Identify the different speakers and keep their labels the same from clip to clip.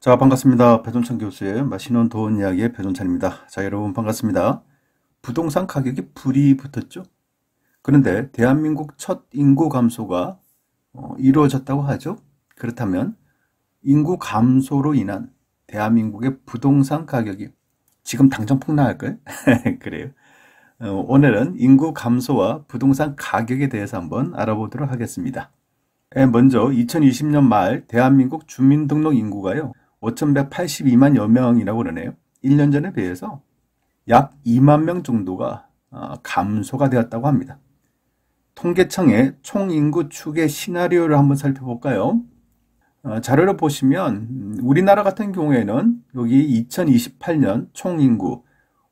Speaker 1: 자, 반갑습니다. 배종찬 교수의 맛있는 돈 이야기의 배종찬입니다. 자, 여러분 반갑습니다. 부동산 가격이 불이 붙었죠? 그런데 대한민국 첫 인구 감소가 이루어졌다고 하죠? 그렇다면 인구 감소로 인한 대한민국의 부동산 가격이 지금 당장 폭락할까요? 그래요. 오늘은 인구 감소와 부동산 가격에 대해서 한번 알아보도록 하겠습니다. 먼저 2020년 말 대한민국 주민등록 인구가요, 5,182만여 명이라고 그러네요. 1년 전에 비해서 약 2만 명 정도가 감소가 되었다고 합니다. 통계청의 총인구 추계 시나리오를 한번 살펴볼까요? 자료를 보시면 우리나라 같은 경우에는 여기 2028년 총인구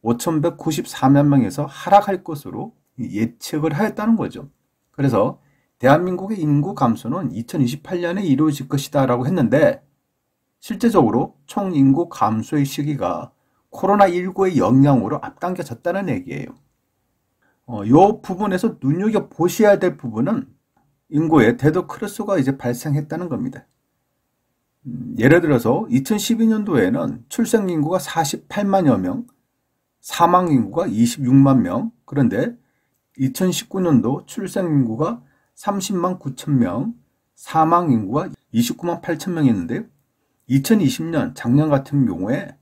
Speaker 1: 5,194만 명에서 하락할 것으로 예측을 하였다는 거죠. 그래서 대한민국의 인구 감소는 2028년에 이루어질 것이다 라고 했는데, 실제적으로 총인구 감소의 시기가 코로나19의 영향으로 앞당겨졌다는 얘기예요. 이 부분에서 눈여겨보셔야 될 부분은 인구의 데드크로스가 이제 발생했다는 겁니다. 예를 들어서 2012년도에는 출생인구가 48만여 명, 사망인구가 26만 명, 그런데 2019년도 출생인구가 30만 9천 명, 사망인구가 29만 8천 명이었는데요. 2020년 작년 같은 경우에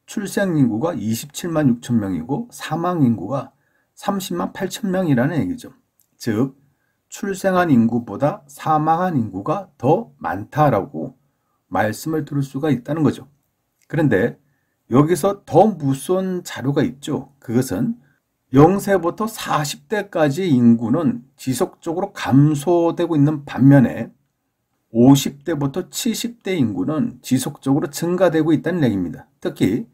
Speaker 1: 출생인구가 27만 6천 명이고 사망인구가 30만 8천 명이라는 얘기죠. 즉 출생한 인구보다 사망한 인구가 더 많다라고 말씀을 들을 수가 있다는 거죠. 그런데 여기서 더 무서운 자료가 있죠. 그것은 0세부터 40대까지 인구는 지속적으로 감소되고 있는 반면에 50대부터 70대 인구는 지속적으로 증가되고 있다는 얘기입니다. 특히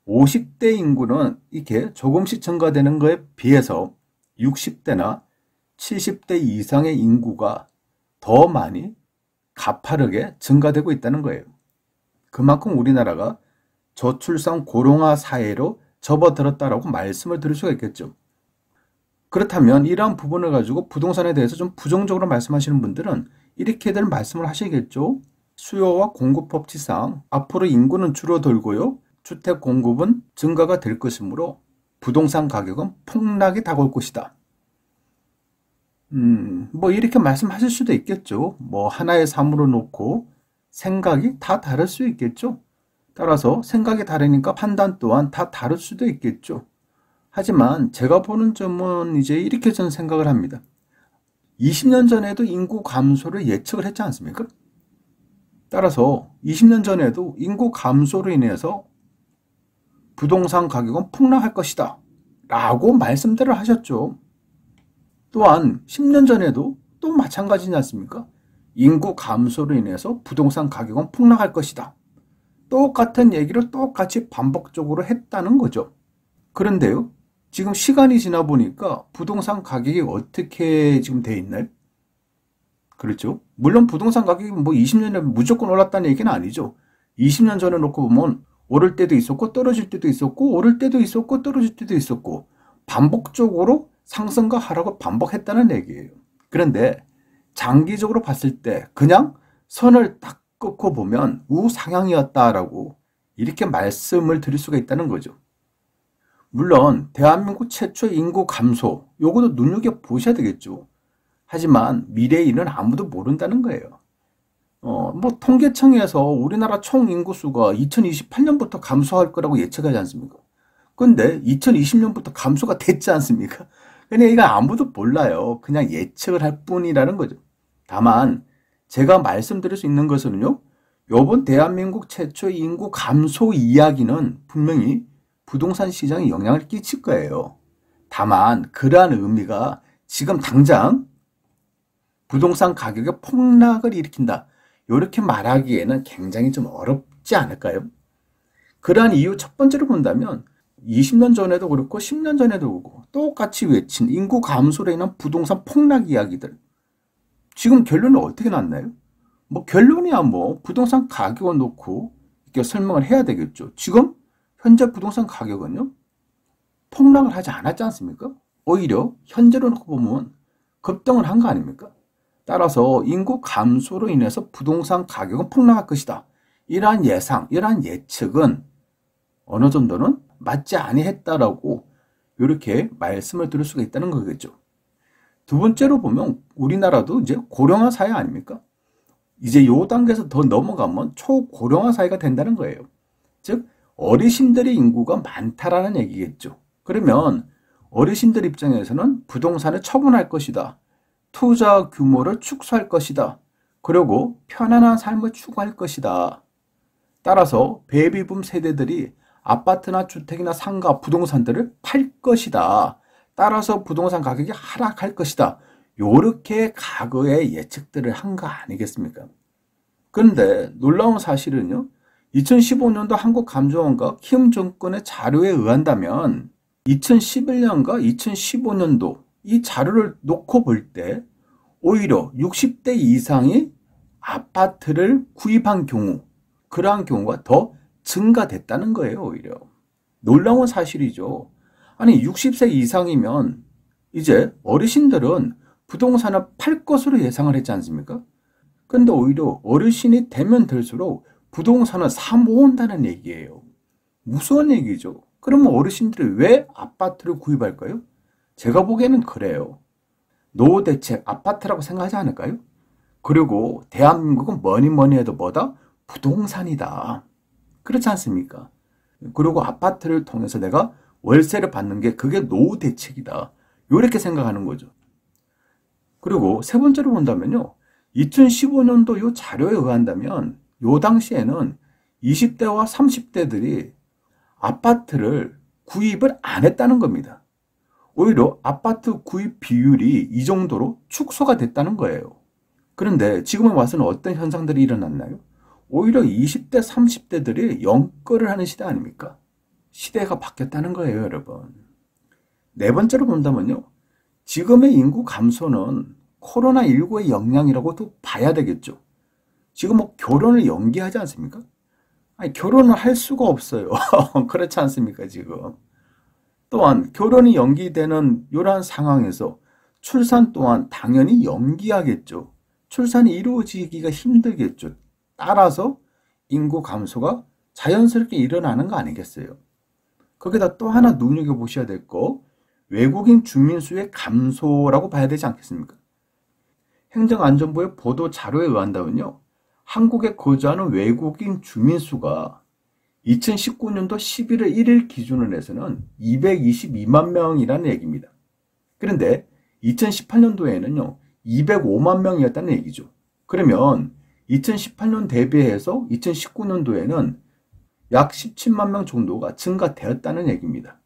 Speaker 1: 50대 인구는 이렇게 조금씩 증가되는 것에 비해서 60대나 70대 이상의 인구가 더 많이 가파르게 증가되고 있다는 거예요. 그만큼 우리나라가 저출산 고령화 사회로 접어들었다라고 말씀을 드릴 수가 있겠죠. 그렇다면 이러한 부분을 가지고 부동산에 대해서 좀 부정적으로 말씀하시는 분들은 이렇게들 말씀을 하시겠죠. 수요와 공급 법칙상 앞으로 인구는 줄어들고요, 주택 공급은 증가가 될 것이므로 부동산 가격은 폭락이 다가올 것이다. 뭐 이렇게 말씀하실 수도 있겠죠. 뭐 하나의 삶으로 놓고 생각이 다 다를 수 있겠죠. 따라서 생각이 다르니까 판단 또한 다 다를 수도 있겠죠. 하지만 제가 보는 점은 이제 이렇게 저는 생각을 합니다. 20년 전에도 인구 감소를 예측을 했지 않습니까? 따라서 20년 전에도 인구 감소로 인해서 부동산 가격은 폭락할 것이다 라고 말씀들을 하셨죠. 또한 10년 전에도 또 마찬가지지 않습니까? 인구 감소로 인해서 부동산 가격은 폭락할 것이다. 똑같은 얘기를 똑같이 반복적으로 했다는 거죠. 그런데요, 지금 시간이 지나 보니까 부동산 가격이 어떻게 지금 돼 있나요? 그렇죠? 물론 부동산 가격이 뭐 20년에 무조건 올랐다는 얘기는 아니죠. 20년 전에 놓고 보면 오를 때도 있었고 떨어질 때도 있었고 오를 때도 있었고 떨어질 때도 있었고 반복적으로 상승과 하락을 반복했다는 얘기예요. 그런데 장기적으로 봤을 때 그냥 선을 딱 긋고 보면 우상향이었다라고 이렇게 말씀을 드릴 수가 있다는 거죠. 물론 대한민국 최초의 인구 감소, 요것도 눈여겨보셔야 되겠죠. 하지만 미래의 일은 아무도 모른다는 거예요. 뭐 통계청에서 우리나라 총 인구수가 2028년부터 감소할 거라고 예측하지 않습니까? 근데 2020년부터 감소가 됐지 않습니까? 그냥 이거 아무도 몰라요. 그냥 예측을 할 뿐이라는 거죠. 다만 제가 말씀드릴 수 있는 것은요, 요번 대한민국 최초의 인구 감소 이야기는 분명히 부동산 시장에 영향을 끼칠 거예요. 다만 그러한 의미가 지금 당장 부동산 가격의 폭락을 일으킨다, 이렇게 말하기에는 굉장히 좀 어렵지 않을까요? 그러한 이유 첫 번째로 본다면 20년 전에도 그렇고 10년 전에도 그렇고 똑같이 외친 인구 감소로 인한 부동산 폭락 이야기들, 지금 결론은 어떻게 났나요? 뭐 결론이야 뭐 부동산 가격을 놓고 이렇게 설명을 해야 되겠죠. 지금 현재 부동산 가격은요, 폭락을 하지 않았지 않습니까? 오히려 현재로 놓고 보면 급등을 한 거 아닙니까? 따라서 인구 감소로 인해서 부동산 가격은 폭락할 것이다, 이러한 예상, 이러한 예측은 어느 정도는 맞지 아니했다라고 이렇게 말씀을 드릴 수가 있다는 거겠죠. 두 번째로 보면 우리나라도 이제 고령화 사회 아닙니까? 이제 요 단계에서 더 넘어가면 초고령화 사회가 된다는 거예요. 즉 어르신들의 인구가 많다라는 얘기겠죠. 그러면 어르신들 입장에서는 부동산을 처분할 것이다. 투자 규모를 축소할 것이다. 그리고 편안한 삶을 추구할 것이다. 따라서 베이비붐 세대들이 아파트나 주택이나 상가, 부동산들을 팔 것이다. 따라서 부동산 가격이 하락할 것이다. 요렇게 과거의 예측들을 한 거 아니겠습니까? 그런데 놀라운 사실은요. 2015년도 한국감정원과 키움 정권의 자료에 의한다면 2011년과 2015년도 이 자료를 놓고 볼 때 오히려 60대 이상이 아파트를 구입한 경우, 그러한 경우가 더 증가됐다는 거예요, 오히려. 놀라운 사실이죠. 아니, 60세 이상이면 이제 어르신들은 부동산을 팔 것으로 예상을 했지 않습니까? 근데 오히려 어르신이 되면 될수록 부동산을 사 모은다는 얘기예요. 무서운 얘기죠. 그러면 어르신들이 왜 아파트를 구입할까요? 제가 보기에는 그래요. 노후 대책 아파트라고 생각하지 않을까요? 그리고 대한민국은 뭐니 해도 뭐다? 부동산이다. 그렇지 않습니까? 그리고 아파트를 통해서 내가 월세를 받는 게 그게 노후 대책이다. 이렇게 생각하는 거죠. 그리고 세 번째로 본다면요. 2015년도 이 자료에 의한다면 이 당시에는 20대와 30대들이 아파트를 구입을 안 했다는 겁니다. 오히려 아파트 구입 비율이 이 정도로 축소가 됐다는 거예요. 그런데 지금에 와서는 어떤 현상들이 일어났나요? 오히려 20대, 30대들이 연거를 하는 시대 아닙니까? 시대가 바뀌었다는 거예요, 여러분. 네 번째로 본다면요. 지금의 인구 감소는 코로나19의 영향이라고도 봐야 되겠죠. 지금 뭐 결혼을 연기하지 않습니까? 아니, 결혼을 할 수가 없어요. 그렇지 않습니까, 지금. 또한 결혼이 연기되는 이러한 상황에서 출산 또한 당연히 연기하겠죠. 출산이 이루어지기가 힘들겠죠. 따라서 인구 감소가 자연스럽게 일어나는 거 아니겠어요? 거기다 또 하나 눈여겨보셔야 될 거, 외국인 주민 수의 감소라고 봐야 되지 않겠습니까? 행정안전부의 보도 자료에 의한다면요. 한국에 거주하는 외국인 주민 수가 2019년도 11월 1일 기준으로 해서는 222만 명이라는 얘기입니다. 그런데 2018년도에는요. 205만 명이었다는 얘기죠. 그러면 2018년 대비해서 2019년도에는 약 17만 명 정도가 증가되었다는 얘기입니다.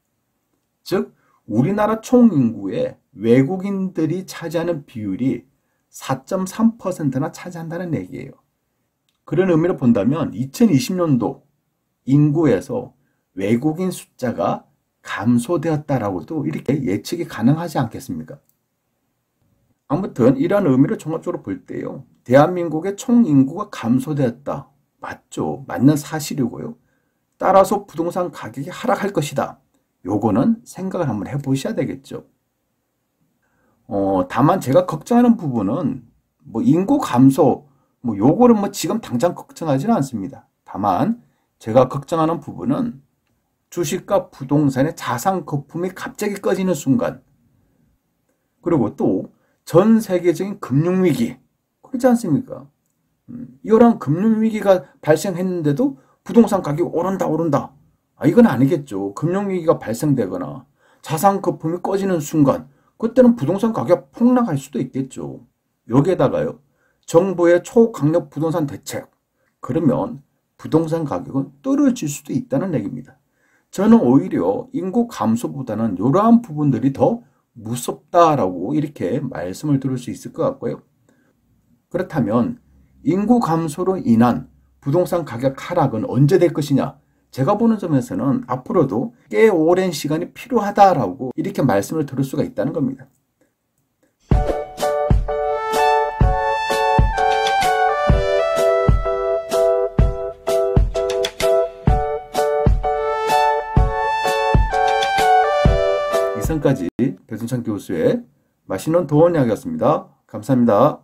Speaker 1: 즉 우리나라 총인구의 외국인들이 차지하는 비율이 4.3%나 차지한다는 얘기예요. 그런 의미로 본다면 2020년도 인구에서 외국인 숫자가 감소되었다라고도 이렇게 예측이 가능하지 않겠습니까? 아무튼 이러한 의미를 종합적으로 볼 때요. 대한민국의 총인구가 감소되었다. 맞죠. 맞는 사실이고요. 따라서 부동산 가격이 하락할 것이다. 요거는 생각을 한번 해보셔야 되겠죠. 다만 제가 걱정하는 부분은 뭐 인구 감소, 뭐 요거를 뭐 지금 당장 걱정하지는 않습니다. 다만 제가 걱정하는 부분은 주식과 부동산의 자산 거품이 갑자기 꺼지는 순간, 그리고 또 전 세계적인 금융위기, 그렇지 않습니까? 이런 금융위기가 발생했는데도 부동산 가격이 오른다. 이건 아니겠죠. 금융위기가 발생되거나 자산 거품이 꺼지는 순간, 그때는 부동산 가격 폭락할 수도 있겠죠. 여기에다가요, 정부의 초강력 부동산 대책, 그러면 부동산 가격은 떨어질 수도 있다는 얘기입니다. 저는 오히려 인구 감소보다는 이러한 부분들이 더 무섭다라고 이렇게 말씀을 드릴 수 있을 것 같고요. 그렇다면 인구 감소로 인한 부동산 가격 하락은 언제 될 것이냐? 제가 보는 점에서는 앞으로도 꽤 오랜 시간이 필요하다라고 이렇게 말씀을 드릴 수가 있다는 겁니다. 이상까지 배순찬 교수의 맛있는 도원 이야기였습니다. 감사합니다.